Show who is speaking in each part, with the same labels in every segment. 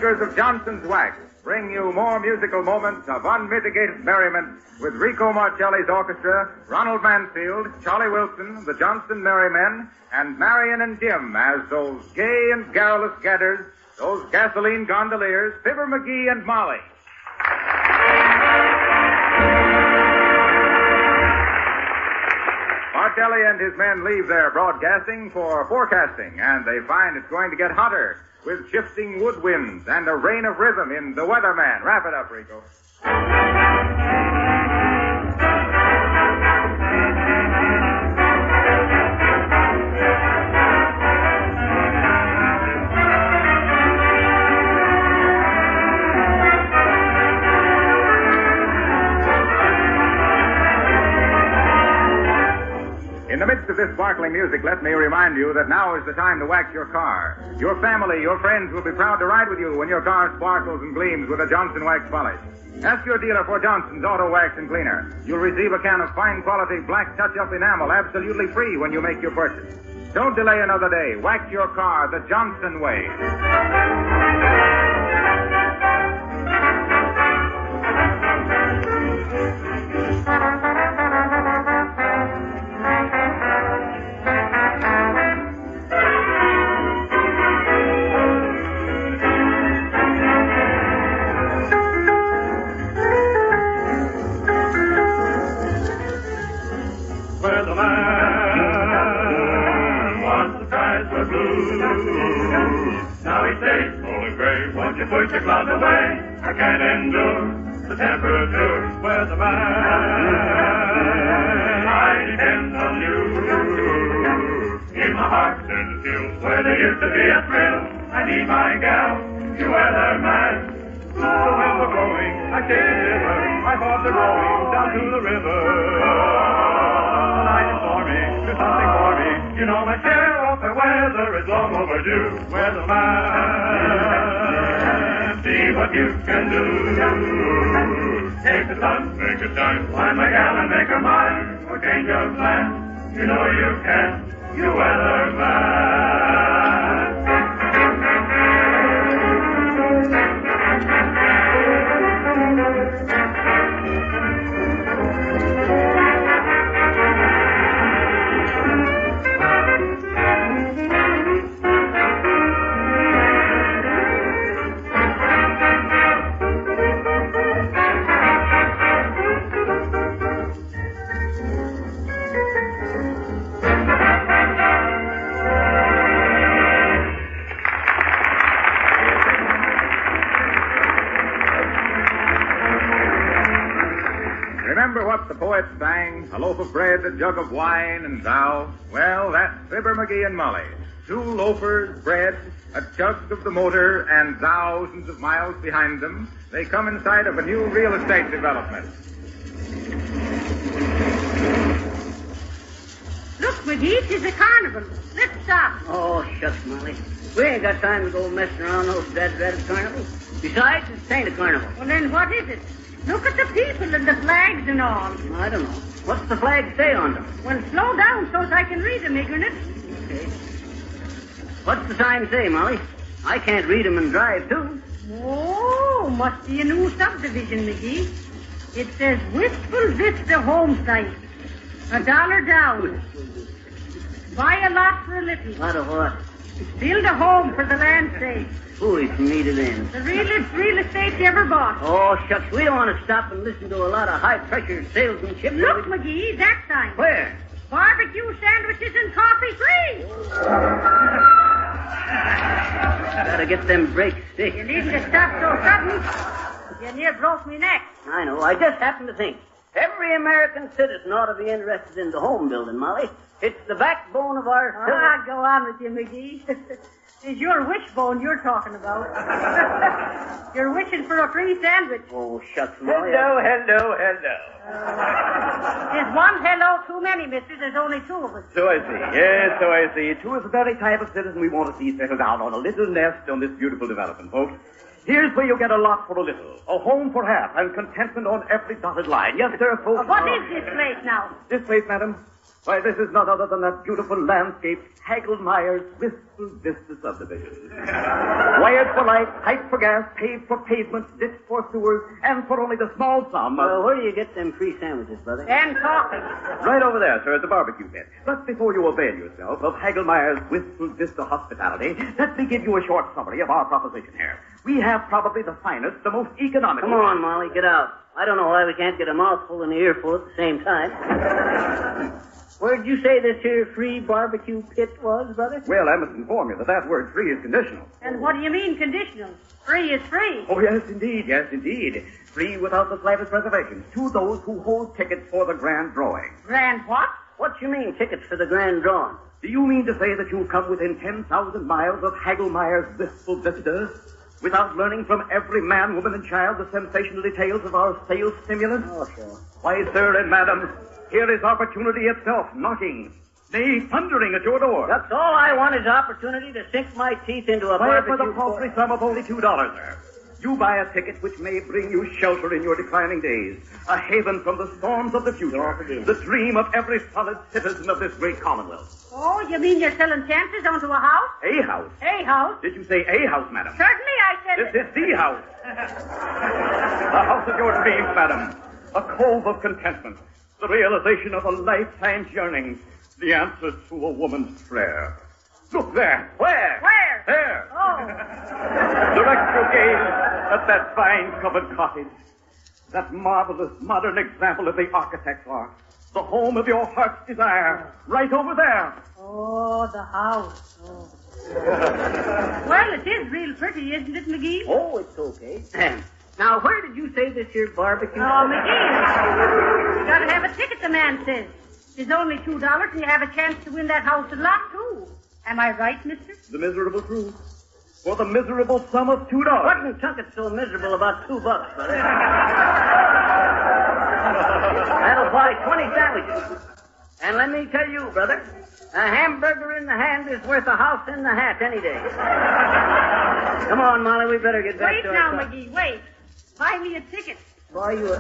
Speaker 1: makers of Johnson's Wax bring you more musical moments of unmitigated merriment with Rico Marcelli's orchestra, Ronald Mansfield, Charlie Wilson, the Johnson Merrymen, and Marion and Jim as those gay and garrulous gadders, those gasoline gondoliers, Fibber McGee and Molly. Marcelli and his men leave their broadcasting for forecasting, and they find it's going to get hotter with shifting wood winds and a rain of rhythm in The Weatherman. Wrap it up, Rico. In the midst of this sparkling music, let me remind you that now is the time to wax your car. Your family, your friends will be proud to ride with you when your car sparkles and gleams with a Johnson Wax polish. Ask your dealer for Johnson's Auto Wax and Cleaner. You'll receive a can of fine quality black touch-up enamel absolutely free when you make your purchase. Don't delay another day. Wax your car the Johnson way.
Speaker 2: Push the clouds away, I can't endure the temperature. Weatherman, I depend on you. In my heart there's a chill where there used to be a thrill. I need my gal, you weatherman. The winds are blowing, I can't shiver. My thoughts are rowing down to the river. Tonight is for me, do something for me. You know my share of the weather is long overdue. Weatherman, see what you can do. Take the sun, make it shine. Find my gal and make her mine. Or change your plan. You know you can. You weatherman.
Speaker 1: Remember what the poet sang? A loaf of bread, a jug of wine, and thou? Well, that's Fibber McGee and Molly. Two loafers, bread, a jug of the motor, and thousands of miles behind them. They come in sight of a new real estate development.
Speaker 3: Look, McGee, it's a carnival. Let's stop.
Speaker 4: Oh, shucks, Molly. We ain't got time to go messing around those dreaded carnivals. Besides, it ain't a carnival.
Speaker 3: Well, then what is it? Look at the people and the flags and all.
Speaker 4: I don't know. What's the flag say on them?
Speaker 3: Well, slow down so's I can read them, ignorant.
Speaker 4: Okay. What's the sign say, Molly? I can't read them and drive, too.
Speaker 3: Oh, must be a new subdivision, McGee. It says Wistful Vista home site. $1 down. Buy a lot for a little.
Speaker 4: Lot of what?
Speaker 3: Build a home for the land's sake.
Speaker 4: Foolish for me to then.
Speaker 3: The realest real estate you ever bought.
Speaker 4: Oh, shucks, we don't want to stop and listen to a lot of high-pressure salesmanship.
Speaker 3: Look, McGee, that sign.
Speaker 4: Where?
Speaker 3: Barbecue sandwiches and coffee free.
Speaker 4: Gotta get them brakes stick.
Speaker 3: You needn't have stopped so sudden. You near broke me neck.
Speaker 4: I know. I just happened to think. Every American citizen ought to be interested in the home building, Molly. It's the backbone of our...
Speaker 3: Ah, go on with you, McGee. It's your wishbone you're talking about. You're wishing for a free sandwich.
Speaker 4: Oh, shucks, Molly.
Speaker 2: Hello.
Speaker 3: There's one hello too many, mister. There's only two of us.
Speaker 2: So I see. Yes, so I see. Two is the very type of citizen we want to see settle down on a little nest on this beautiful development, folks. Here's where you get a lot for a little, a home for half, and contentment on every dotted line. Yes, sir, folks.
Speaker 3: What is this place now?
Speaker 2: This place, madam?
Speaker 5: Why, this is none other than that beautiful landscape, Hagelmeyer's Wistful Vista subdivision. Wired for light, piped for gas, paved for pavement, ditched for sewers, and for only the small sum of...
Speaker 4: Where do you get them free sandwiches, brother?
Speaker 3: And coffee.
Speaker 5: Right over there, sir, at the barbecue pit. But before you avail yourself of Hagelmeyer's Wistful Vista hospitality, let me give you a short summary of our proposition here. We have probably the finest, the most economical...
Speaker 4: Come on, Molly, get out. I don't know why we can't get a mouthful and an earful at the same time. Where'd you say this here free barbecue pit was, brother?
Speaker 5: Well, I must inform you that that word free is conditional.
Speaker 3: And what do you mean conditional? Free is free.
Speaker 5: Oh, yes, indeed. Free without the slightest reservation to those who hold tickets for the grand drawing.
Speaker 3: Grand what?
Speaker 4: What you mean, tickets for the grand drawing?
Speaker 5: Do you mean to say that you've come within 10,000 miles of Hagelmeyer's Wistful Vista without learning from every man, woman, and child the sensational details of our sales stimulant?
Speaker 4: Oh, sure.
Speaker 5: Why, sir and madam, here is opportunity itself knocking, nay, thundering at your door.
Speaker 4: That's all I want is opportunity to sink my teeth into a
Speaker 5: Why,
Speaker 4: barbecue.
Speaker 5: for the paltry sum of only $2, sir. You buy a ticket which may bring you shelter in your declining days, a haven from the storms of the future, the dream of every solid citizen of this great commonwealth.
Speaker 3: Oh, you mean you're selling chances onto a house?
Speaker 5: A house?
Speaker 3: A house?
Speaker 5: Did you say a house, madam?
Speaker 3: Certainly I said
Speaker 5: This is the house. The house of your dreams, madam. A cove of contentment. The realization of a lifetime's yearnings. The answer to a woman's prayer. Look there. Where?
Speaker 3: Where?
Speaker 5: There.
Speaker 3: Oh.
Speaker 5: Direct your gaze at that vine-covered cottage. That marvelous modern example of the architect's art. The home of your heart's desire. Right over there.
Speaker 3: Oh, the house. Oh. Well, it is real pretty, isn't it, McGee?
Speaker 4: Oh, it's okay. Now, where did you say this here barbecue?
Speaker 3: Oh, McGee, you gotta have a ticket, the man says. It's only $2 and you have a chance to win that house and lot, too. Am I right, mister?
Speaker 5: The miserable truth. For the miserable sum of $2.
Speaker 4: What in Tunkett's so miserable about $2, brother? That'll buy 20 sandwiches. And let me tell you, brother, a hamburger in the hand is worth a house in the hat any day. Come on, Molly, we better get back
Speaker 3: Wait
Speaker 4: to
Speaker 3: now,
Speaker 4: our...
Speaker 3: McGee, wait. Buy me a ticket.
Speaker 4: Buy you a...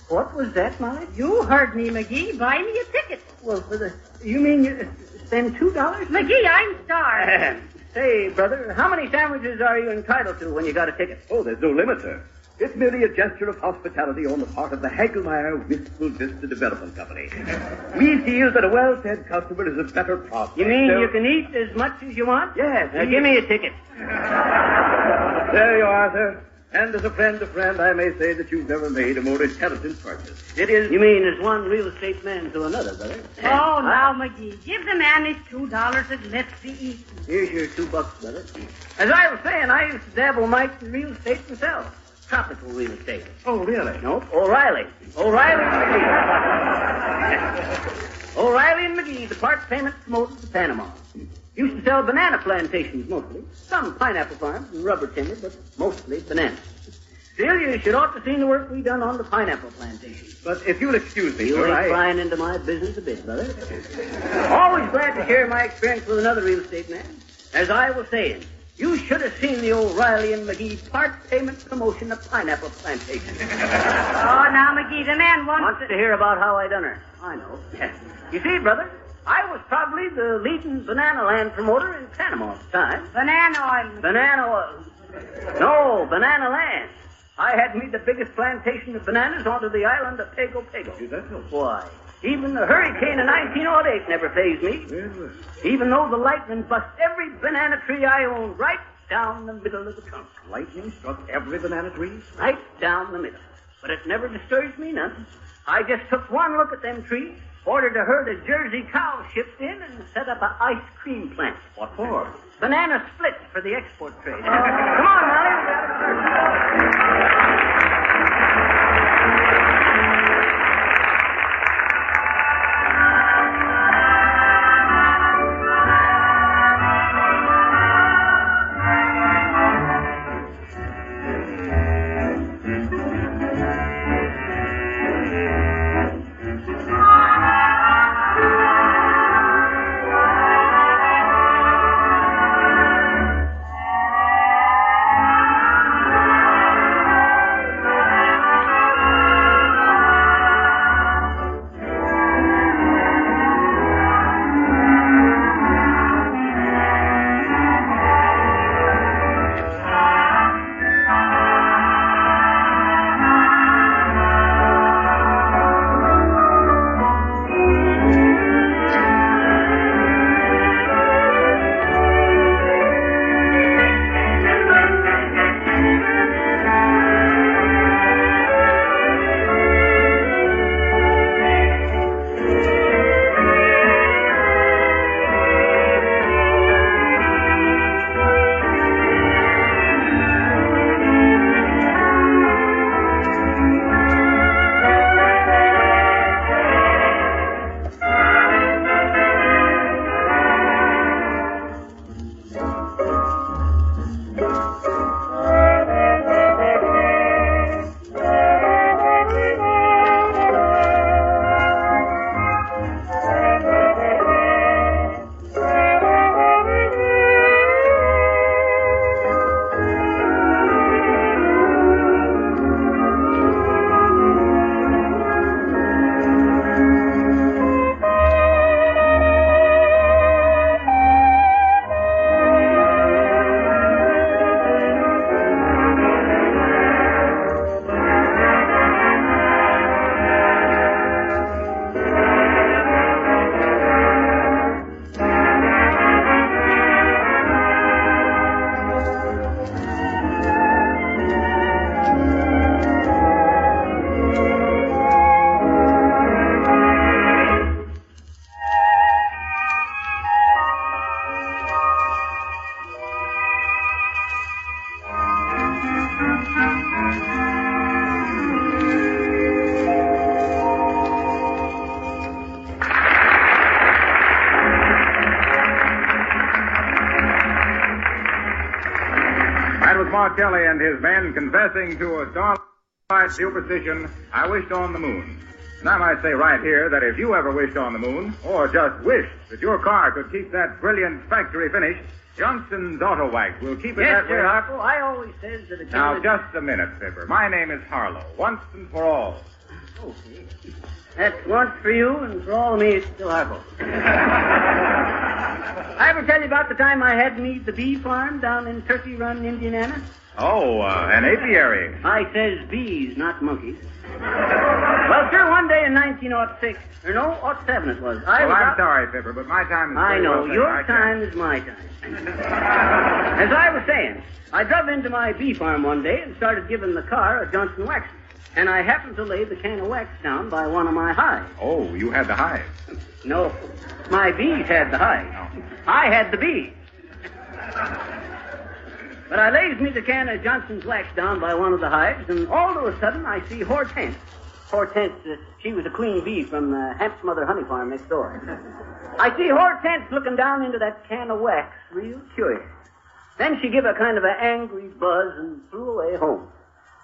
Speaker 4: What was that, Molly?
Speaker 3: You heard me, McGee. Buy me a ticket.
Speaker 4: Well, for the... You mean you spend $2?
Speaker 3: McGee, I'm starved.
Speaker 4: Say, brother, how many sandwiches are you entitled to when you got a ticket?
Speaker 5: Oh, there's no limit, sir. It's merely a gesture of hospitality on the part of the Hagelmeyer Wistful Vista Development Company. We feel that a well-fed customer is a better prospect.
Speaker 4: You mean you can eat as much as you want?
Speaker 5: Yes.
Speaker 4: Now, give me a ticket.
Speaker 5: There you are, sir. And as a friend to friend, I may say that you've never made a more intelligent purchase. It is...
Speaker 4: You mean as one real estate man to another, brother?
Speaker 3: Oh, now, McGee, give the man his $2 and let's be eating.
Speaker 4: Here's your $2, brother. As I was saying, I used to dabble mite in real estate myself. Tropical real estate.
Speaker 5: Oh, really?
Speaker 4: Nope, O'Reilly and McGee. O'Reilly and McGee, the part payment promoted to Panama. Used to sell banana plantations mostly. Some pineapple farms and rubber timber, but mostly bananas. Still, you should ought to seen the work we done on the pineapple plantations.
Speaker 5: But if you'll excuse me,
Speaker 4: You
Speaker 5: sir,
Speaker 4: ain't prying into my business a bit, brother. Always glad to share my experience with another real estate man. As I was saying, you should have seen the O'Reilly and McGee part payment promotion of pineapple plantations.
Speaker 3: Oh, now, McGee, the man
Speaker 4: Wants to hear about how I done her. I know. You see, brother, I was probably the leading banana land promoter in Panama at the time.
Speaker 3: Banana oil.
Speaker 4: Banana oil. No, banana land. I had me the biggest plantation of bananas onto the island of Pago Pago.
Speaker 5: Is that so?
Speaker 4: Why, even the hurricane of 1908 never fazed me.
Speaker 5: Well,
Speaker 4: Even though the lightning bust every banana tree I owned right down the middle of the trunk.
Speaker 5: lightning struck every banana tree?
Speaker 4: Right down the middle. But it never disturbed me none. I just took one look at them trees, ordered a herd of Jersey cows shipped in, and set up an ice cream plant.
Speaker 5: What for?
Speaker 4: Banana splits for the export trade. Come on, Molly. We got it.
Speaker 1: R. Kelly and his men confessing to a starlight superstition, I wished on the moon. And I might say right here that if you ever wished on the moon, or just wished that your car could keep that brilliant factory finish, Johnson's Auto Wax will keep it
Speaker 4: Yes,
Speaker 1: that
Speaker 4: sir,
Speaker 1: way.
Speaker 4: Harpo. I always says that a
Speaker 1: Now,
Speaker 4: can
Speaker 1: just a minute, Fibber. My name is Harlow, once and for all.
Speaker 4: Okay. That's once for you, and for all of me, it's still Harpo. I ever tell you about the time I had me the bee farm down in Turkey Run, Indiana?
Speaker 1: Oh, an apiary.
Speaker 4: I says bees, not monkeys. Well, sir, one day in 1906, or no, 07 it was.
Speaker 1: Well, I'm sorry, Fibber, but my time is
Speaker 4: I
Speaker 1: very
Speaker 4: know.
Speaker 1: well taken.
Speaker 4: Your
Speaker 1: I
Speaker 4: time is my time. As I was saying, I drove into my bee farm one day and started giving the car a Johnson wax. And I happened to lay the can of wax down by one of my hives.
Speaker 1: Oh, you had the hive.
Speaker 4: No, my bees had the hive.
Speaker 1: No.
Speaker 4: I had the bees. But I lays me the can of Johnson's wax down by one of the hives, and all of a sudden I see Hortense. Hortense, she was a queen bee from the Hamp's Mother honey farm next door. I see Hortense looking down into that can of wax, real curious. Then she give a kind of an angry buzz and flew away home.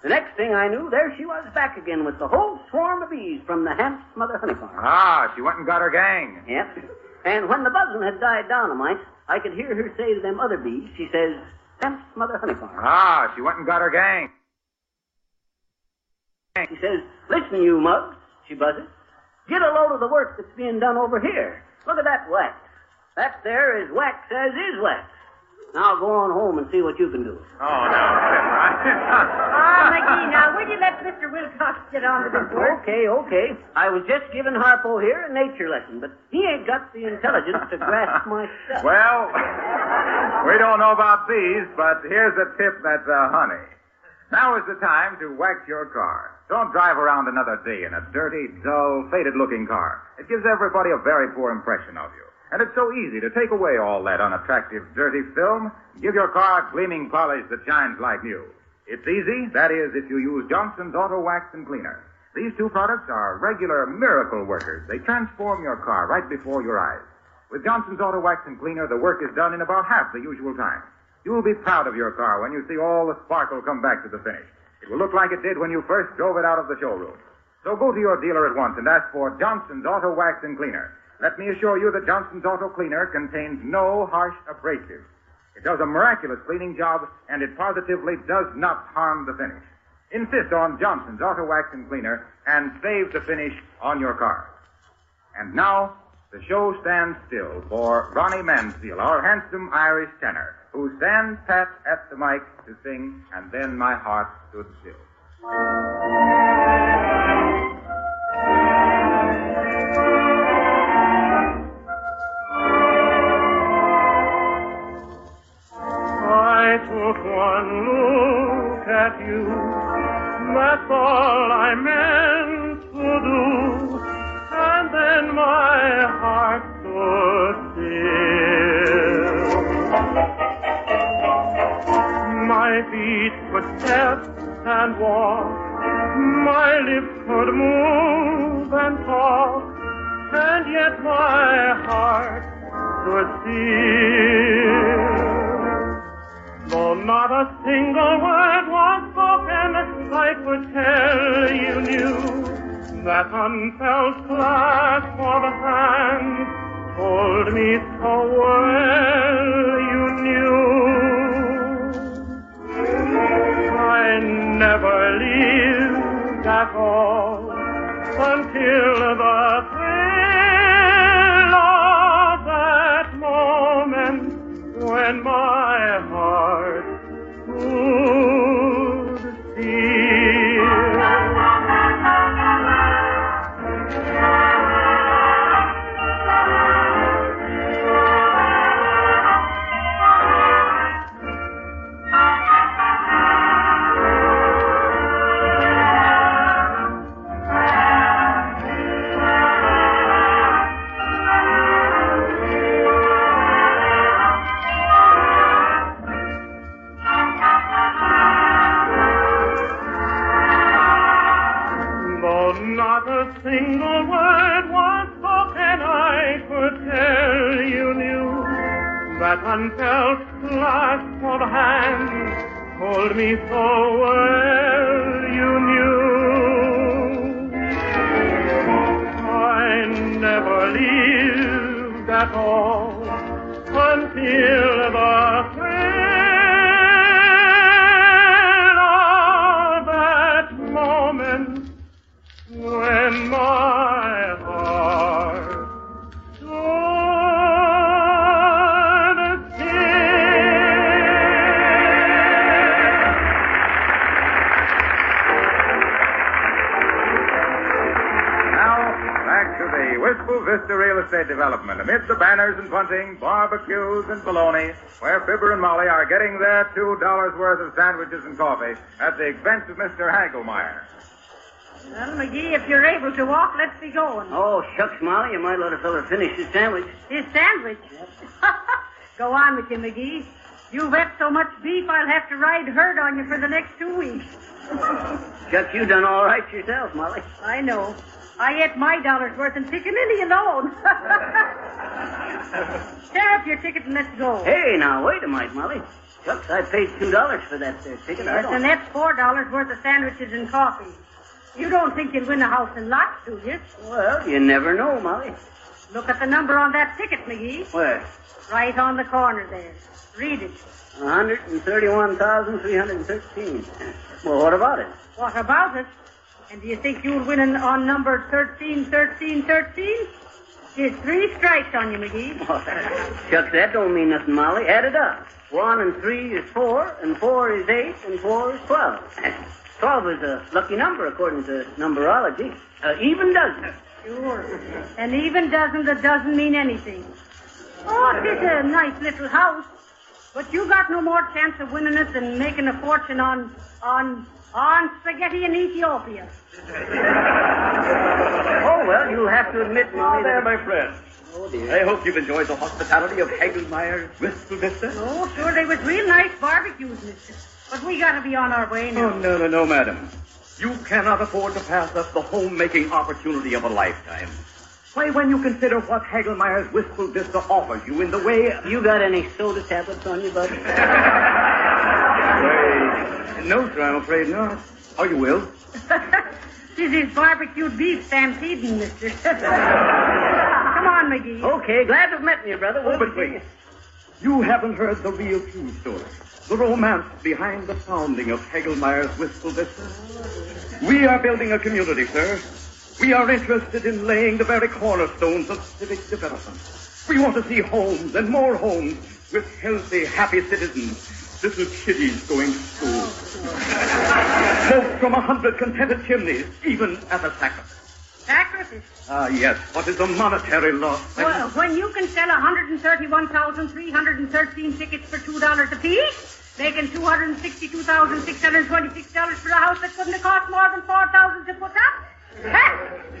Speaker 4: The next thing I knew, there she was back again with the whole swarm of bees from the Hamp's Mother honey farm.
Speaker 1: Ah, she went and got her gang.
Speaker 4: Yep. And when the buzzing had died down a mite, I could hear her say to them other bees, she says, Hamp's Mother honey farm.
Speaker 1: Ah, she went and got her gang.
Speaker 4: She says, listen, you mugs, she buzzes. Get a load of the work that's being done over here. Look at that wax. That there is wax as is wax. Now go on home and see what you can do.
Speaker 1: Oh, no, Fibber.
Speaker 3: McGee, now, will you let Mr. Wilcox get on to this work?
Speaker 4: Okay. I was just giving Harpo here a nature lesson, but he ain't got the intelligence to grasp my stuff.
Speaker 1: Well, we don't know about these, but here's a tip that's honey. Now is the time to wax your car. Don't drive around another day in a dirty, dull, faded-looking car. It gives everybody a very poor impression of you. And it's so easy to take away all that unattractive, dirty film, give your car a gleaming polish that shines like new. It's easy, that is, if you use Johnson's Auto Wax and Cleaner. These two products are regular miracle workers. They transform your car right before your eyes. With Johnson's Auto Wax and Cleaner, the work is done in about half the usual time. You will be proud of your car when you see all the sparkle come back to the finish. It will look like it did when you first drove it out of the showroom. So go to your dealer at once and ask for Johnson's Auto Wax and Cleaner. Let me assure you that Johnson's Auto Cleaner contains no harsh abrasives. It does a miraculous cleaning job, and it positively does not harm the finish. Insist on Johnson's Auto Wax and Cleaner and save the finish on your car. And now, the show stands still for Ronnie Mansfield, our handsome Irish tenor, who stands pat at the mic to sing, And Then My Heart Stood Still.
Speaker 2: I took one look at you, that's all I meant to do, and then my heart stood still. My feet could step and walk, my lips could move and talk, and yet my heart stood still. Though not a single word was spoken, I could tell you knew that unfelt clasp of hands told me so well you knew. I never lived at all until the thrill of that moment when my heart stood still. Not a single word was spoken, I could tell you knew that unfelt clasp of hands told me so well you knew. I never lived at all until the thrill of that moment when my heart stood still.
Speaker 1: Back to the Wistful Vista Real Estate Development. Amid the banners and bunting, barbecues and bologna, where Fibber and Molly are getting their $2 worth of sandwiches and coffee at the expense of Mr. Hagelmeyer.
Speaker 3: Well, McGee, if you're able to walk, let's be going.
Speaker 4: Oh, shucks, Molly, you might let a fella finish his sandwich.
Speaker 3: His sandwich? Go on with you, McGee. You've ate so much beef, I'll have to ride herd on you for the next 2 weeks.
Speaker 4: Shucks, you done all right yourself, Molly.
Speaker 3: I know. I ate my dollar's worth in Piccaninny alone. Tear up your ticket and let's go.
Speaker 4: Hey, now, wait a minute, Molly. Shucks, I paid $2 for that there ticket.
Speaker 3: Yes, and that's $4 worth of sandwiches and coffee. You don't think you'll win a house and lots, do you?
Speaker 4: Well, you never know, Molly.
Speaker 3: Look at the number on that ticket, McGee.
Speaker 4: Where?
Speaker 3: Right on the corner there. Read it.
Speaker 4: 131,313. Well, what about it?
Speaker 3: What about it? And do you think you'll win on number 131313? Here's 3 strikes on you, McGee.
Speaker 4: Shucks, that don't mean nothing, Molly. Add it up. 1 and 3 is 4, and 4 is 8, and 4 is 12. 12 is a lucky number, according to numerology. Even dozen.
Speaker 3: Sure. An even dozen that doesn't mean anything. Oh, it is a nice little house. But you got no more chance of winning it than making a fortune on spaghetti in Ethiopia.
Speaker 4: Oh, well, you'll have to admit, Molly.
Speaker 5: Oh, there, my friend.
Speaker 4: Oh, dear.
Speaker 5: I hope you've enjoyed the hospitality of Hagelmeyer's Wistful Vista.
Speaker 3: Oh, sure, they was real nice barbecues, mister. But we gotta be on our way now.
Speaker 5: Oh, no, madam. You cannot afford to pass up the homemaking opportunity of a lifetime. Why, when you consider what Hagelmeyer's Wistful Vista offers you in the way...
Speaker 4: You got any soda tablets on you, bud?
Speaker 5: No, sir, I'm afraid not. Oh, you will?
Speaker 3: This is barbecued beef stampeding, mister. Come on, McGee.
Speaker 4: Okay, glad to have met you, brother.
Speaker 5: Oh, but wait. You haven't heard the real true story. The romance behind the founding of Hagelmeyer's Wistful Vista. We are building a community, sir. We are interested in laying the very cornerstones of civic development. We want to see homes and more homes with healthy, happy citizens. Little kiddies going to school. Smoke from 100 contented chimneys, even at a sacrifice.
Speaker 3: Sacrifice?
Speaker 5: Ah, yes. What is the monetary loss?
Speaker 3: Well, when you can sell 131,313 tickets for $2 apiece, making $262,626 for a house that couldn't have cost more than $4,000 to put up? Huh?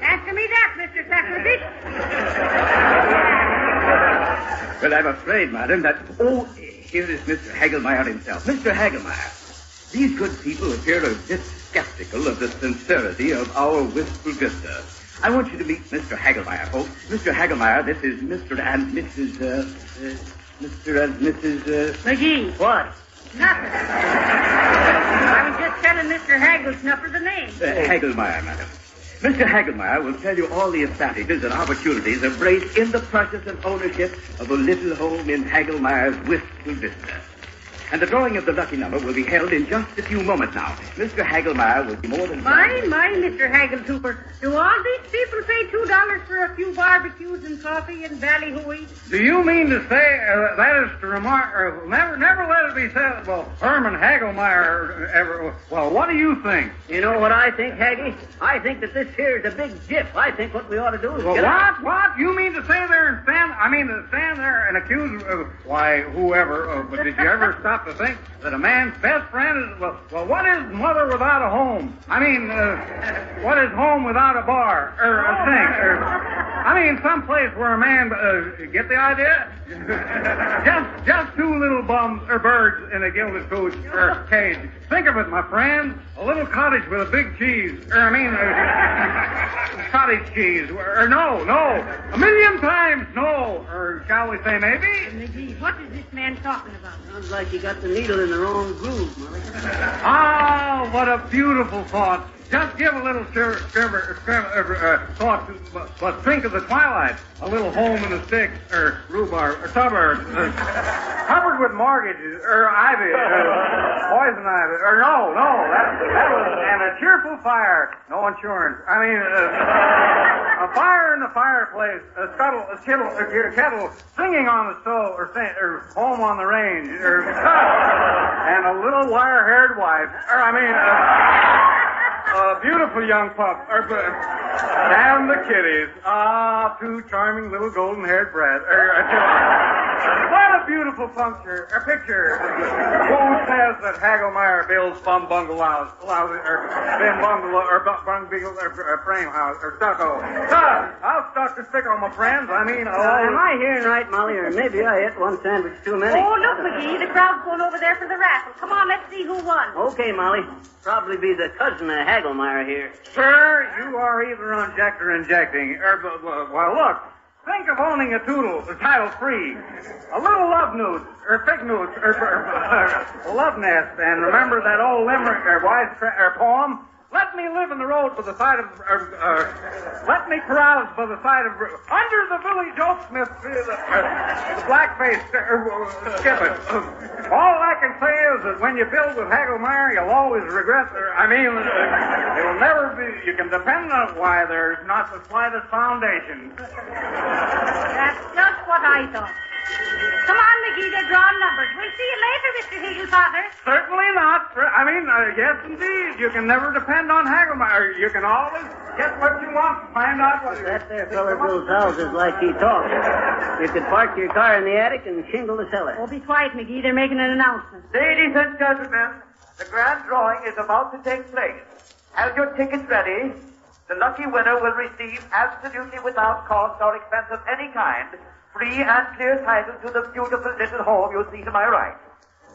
Speaker 3: Answer me that, Mr. Sacrifice.
Speaker 5: Well, I'm afraid, madam, that... Oh, here is Mr. Hagelmeyer himself. Mr. Hagelmeyer, these good people appear a bit skeptical of the sincerity of our Wistful Vista. I want you to meet Mr. Hagelmeyer, folks. Mr. Hagelmeyer, this is Mr. and Mrs. Mr. and Mrs.
Speaker 3: McGee.
Speaker 4: What?
Speaker 3: Nothing. I was just telling Mr. Hagelsnuffer the name.
Speaker 5: Hagelmeyer, madam. Mr. Hagelmeyer will tell you all the advantages and opportunities embraced in the purchase and ownership of a little home in Hagelmeyer's Wistful Vista. And the drawing of the lucky number will be held in just a few moments now. Mr. Hagelmeyer will be more than...
Speaker 3: My, Mr. Hageltooper. Do all these people pay $2 for a few barbecues and coffee and ballyhooey?
Speaker 6: Do you mean to say that is to remark... never let it be said... Well, Herman Hagelmeyer ever... Well, what do you think?
Speaker 4: You know what I think, Haggy? I think that this here is a big jiff. I think what we ought to do is
Speaker 6: Well,
Speaker 4: get out.
Speaker 6: what? You mean to say there and stand... stand there and accuse... why, whoever... but did you ever stop to think that a man's best friend is... Well, what is mother without a home? What is home without a bar? Or a sink? I mean, someplace where a man, get the idea? just two little bums or birds in a gilded cage or cage. Think of it, my friend. A little cottage with a big cheese. Cottage cheese. Or no. A million times no. Or shall we say maybe?
Speaker 3: McGee, what is this man talking about?
Speaker 4: Sounds like you got the needle in the wrong groove, Molly.
Speaker 6: Oh, what a beautiful thought. Just give a little thought to, but think of the twilight. A little home in the sticks, or rhubarb, or suburbs, covered with mortgages, or ivy, poison ivy, or no, that was, and a cheerful fire, no insurance. I mean, a fire in the fireplace, a kettle singing on the stove, or home on the range, and a little wire-haired wife, a beautiful young pup, and the kitties. Ah, two charming little golden-haired brats. What a beautiful picture. Who says that Hagelmeyer builds bum bungalows, frame house, or stucco? I'll stuck to stickle, my friends.
Speaker 4: Am I hearing right, Molly, or maybe I ate one sandwich too many?
Speaker 3: Oh, look, McGee, the crowd's going over there for the raffle. Come on, let's see who won.
Speaker 4: Okay, Molly. Probably be the cousin of Hagelmeyer here.
Speaker 6: Sir, you are either injector injecting. Well, look. Think of owning a toodle, title-free. A little love newt, or fig newt, or love nest. And remember that old limerick, poem? Let me live in the road by the side of, let me carouse by the side of, under the village oaksmith, the blackface, skip it. All I can say is that when you build with Hagelmeyer, you'll always regret, it'll never be, you can depend on why there's not the slightest foundation.
Speaker 3: That's just what I thought. Come on, McGee, they're drawing numbers. We'll see you later, Mr. Higginfather.
Speaker 6: Certainly not. Yes, indeed. You can never depend on Hagelmeyer. You can always get what you want, find out what
Speaker 4: That there feller builds houses like he talks. You could park your car in the attic and shingle the cellar.
Speaker 3: Oh, be quiet, McGee. They're making an announcement.
Speaker 7: Ladies and gentlemen, the grand drawing is about to take place. Have your tickets ready. The lucky winner will receive, absolutely without cost or expense of any kind, free and clear title to the beautiful little home you see to my right.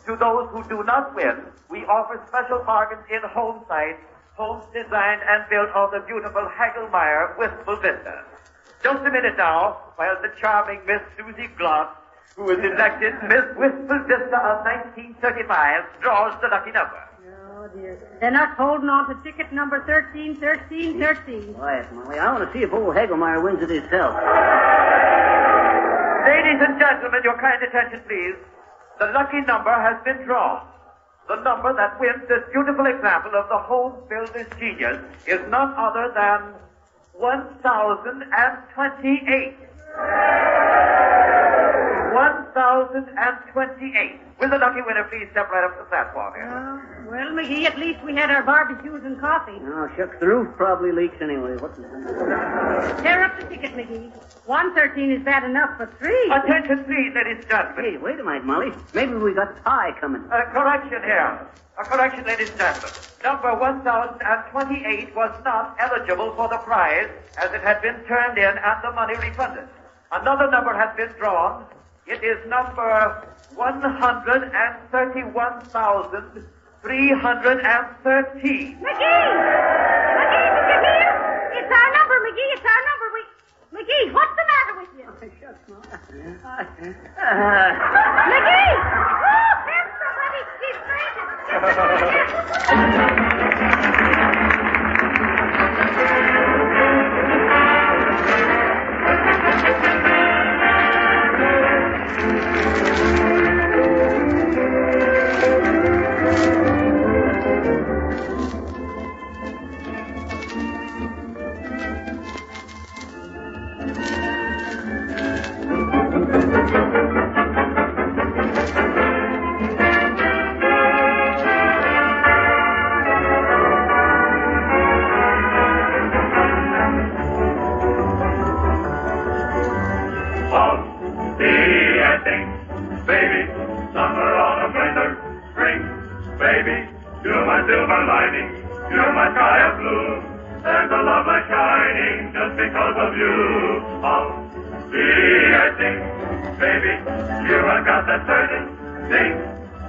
Speaker 7: To those who do not win, we offer special bargains in home sites, homes designed and built on the beautiful Hagelmeyer Wistful Vista. Just a minute now, while the charming Miss Susie Gloss, who was elected Miss Wistful Vista of 1935, draws the lucky number.
Speaker 3: Oh, dear. They're not holding on to ticket number 131313.
Speaker 4: Quiet, Molly. I want to see if old Hagelmeyer wins it himself.
Speaker 7: Ladies and gentlemen, your kind attention, please. The lucky number has been drawn. The number that wins this beautiful example of the home builder's genius is none other than 1028. 1028. Will the lucky winner please step right up to the platform here?
Speaker 3: Well, McGee, at least we had our barbecues and coffee.
Speaker 4: Oh, shucks, the roof probably leaks anyway. What's the
Speaker 3: Tear up the ticket, McGee. 113 is bad enough for 3.
Speaker 7: Attention, please, ladies and gentlemen.
Speaker 4: Hey, wait a minute, Molly. Maybe we got pie coming.
Speaker 7: Correction here. A correction, ladies and gentlemen. Number 1028 was not eligible for the prize as it had been turned in and the money refunded. Another number has been drawn. It is number 131,313.
Speaker 3: McGee! McGee, did you hear? It's our number, McGee. It's our number. McGee, what's the matter with you? McGee! Oh, there's somebody. He's
Speaker 2: Baby, you're my silver lining, you're my sky of blue. There's a love light shining just because of you. I'll be, I think, baby, you have got that certain thing,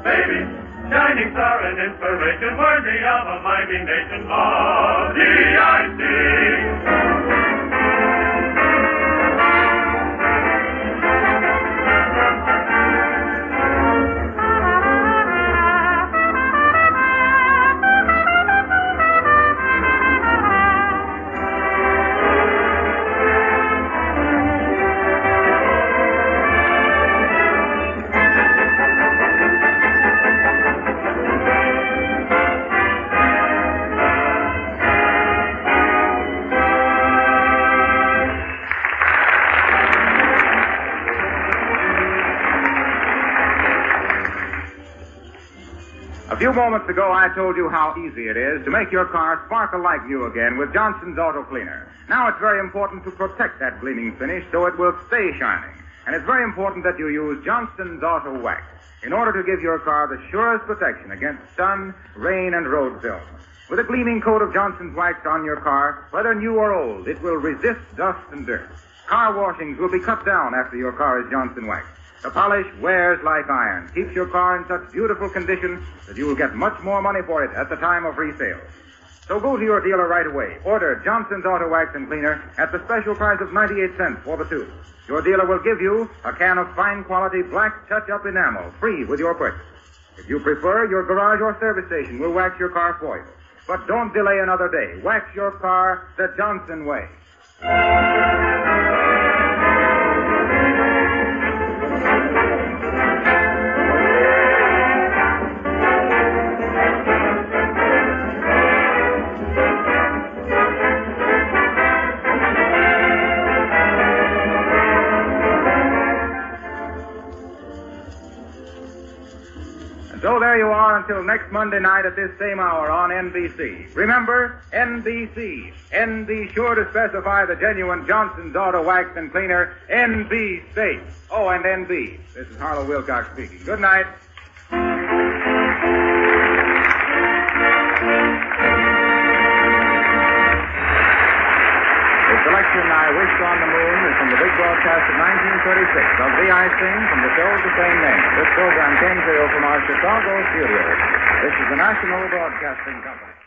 Speaker 2: baby. Shining star and inspiration worthy of a mighty nation. R-D-I-C.
Speaker 1: A few moments ago, I told you how easy it is to make your car sparkle like new again with Johnson's Auto Cleaner. Now, it's very important to protect that gleaming finish so it will stay shining. And it's very important that you use Johnson's Auto Wax in order to give your car the surest protection against sun, rain, and road film. With a gleaming coat of Johnson's Wax on your car, whether new or old, it will resist dust and dirt. Car washings will be cut down after your car is Johnson Wax. The polish wears like iron, keeps your car in such beautiful condition that you will get much more money for it at the time of resale. So go to your dealer right away. Order Johnson's Auto Wax and Cleaner at the special price of 98 cents for the tube. Your dealer will give you a can of fine quality black touch-up enamel free with your purchase. If you prefer, your garage or service station will wax your car for you. But don't delay another day. Wax your car the Johnson way. So there you are until next Monday night at this same hour on NBC. Remember, NBC. N be sure to specify the genuine Johnson's Auto Wax and Cleaner, NB State. Oh, and NB. This is Harlow Wilcox speaking. Good night. The selection I Wished on the Moon is from the big broadcast of 1936 of the I Sing from the show of the same name. This program came to you from our Chicago studios. This is the National Broadcasting Company.